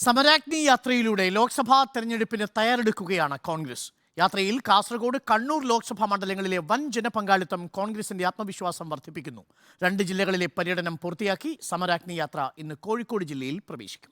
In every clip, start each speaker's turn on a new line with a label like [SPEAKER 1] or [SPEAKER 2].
[SPEAKER 1] സമരാഗ്നി യാത്രയിലൂടെ ലോക്സഭാ തെരഞ്ഞെടുപ്പിന് തയ്യാറെടുക്കുകയാണ് കോൺഗ്രസ്. യാത്രയിൽ കാസർഗോഡ്, കണ്ണൂർ ലോക്സഭാ മണ്ഡലങ്ങളിലെ വൻ ജനപങ്കാളിത്തം കോൺഗ്രസിന്റെ ആത്മവിശ്വാസം വർദ്ധിപ്പിക്കുന്നു. 2 ജില്ലകളിലെ പര്യടനം പൂർത്തിയാക്കി സമരാഗ്നി യാത്ര ഇന്ന് കോഴിക്കോട് ജില്ലയിൽ പ്രവേശിക്കും.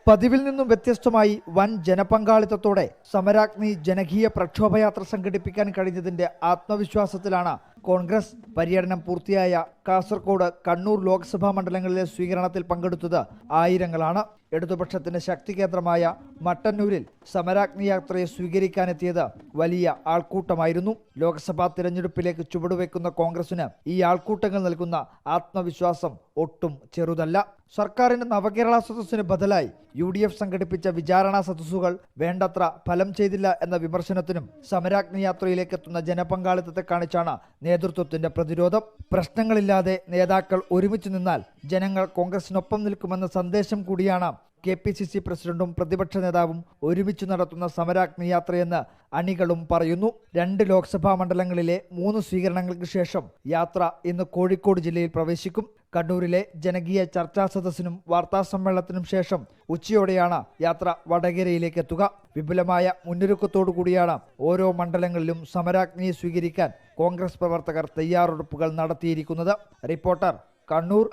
[SPEAKER 2] പതിവിൽ നിന്നും വ്യത്യസ്തമായി വൻ ജനപങ്കാളിത്തത്തോടെ സമരാഗ്നി ജനകീയ പ്രക്ഷോഭയാത്ര സംഘടിപ്പിക്കാൻ കഴിഞ്ഞതിന്റെ ആത്മവിശ്വാസത്തിലാണ് കോൺഗ്രസ്. പര്യടനം പൂർത്തിയായ കാസർഗോഡ്, കണ്ണൂർ ലോക്സഭാ മണ്ഡലങ്ങളിലെ സ്വീകരണത്തിൽ പങ്കെടുത്തത് ആയിരങ്ങളാണ്. ഇടതുപക്ഷത്തിന്റെ ശക്തി കേന്ദ്രമായ മട്ടന്നൂരിൽ സമരാഗ്നി യാത്രയെ സ്വീകരിക്കാനെത്തിയത് വലിയ ആൾക്കൂട്ടമായിരുന്നു. ലോക്സഭാ തിരഞ്ഞെടുപ്പിലേക്ക് ചുവടുവെക്കുന്ന കോൺഗ്രസിന് ഈ ആൾക്കൂട്ടങ്ങൾ നൽകുന്ന ആത്മവിശ്വാസം ഒട്ടും ചെറുതല്ല. സർക്കാരിന്റെ നവകേരള സദസ്സിന് ബദലായി UDF സംഘടിപ്പിച്ച വിചാരണാ സദസ്സുകൾ വേണ്ടത്ര ഫലം ചെയ്തില്ല എന്ന വിമർശനത്തിനും സമരാഗ്നി യാത്രയിലേക്ക് എത്തുന്ന ജനപങ്കാളിത്തത്തെ കാണിച്ചാണ് നേതൃത്വത്തിന്റെ പ്രതിരോധം. പ്രശ്നങ്ങളില്ലാതെ നേതാക്കൾ ഒരുമിച്ച് നിന്നാൽ ജനങ്ങൾ കോൺഗ്രസിനൊപ്പം നിൽക്കുമെന്ന സന്ദേശം കൂടിയാണ് KPCC പ്രസിഡന്റും പ്രതിപക്ഷ നേതാവും ഒരുമിച്ച് നടത്തുന്ന സമരാഗ്നി യാത്രയെന്ന് അണികളും പറയുന്നു. 2 ലോക്സഭാ മണ്ഡലങ്ങളിലെ 3 സ്വീകരണങ്ങൾക്ക് ശേഷം യാത്ര ഇന്ന് കോഴിക്കോട് ജില്ലയിൽ പ്രവേശിക്കും. കണ്ണൂരിലെ ജനകീയ ചർച്ചാ സദസ്സിനും വാർത്താ സമ്മേളനത്തിനും ശേഷം ഉച്ചയോടെയാണ് യാത്ര വടകരയിലേക്ക് എത്തുക. വിപുലമായ മുന്നൊരുക്കത്തോടു കൂടിയാണ് ഓരോ മണ്ഡലങ്ങളിലും സമരാഗ്നിയെ സ്വീകരിക്കാൻ കോൺഗ്രസ് പ്രവർത്തകർ തയ്യാറെടുപ്പുകൾ നടത്തിയിരിക്കുന്നത്. റിപ്പോർട്ടർ, കണ്ണൂർ.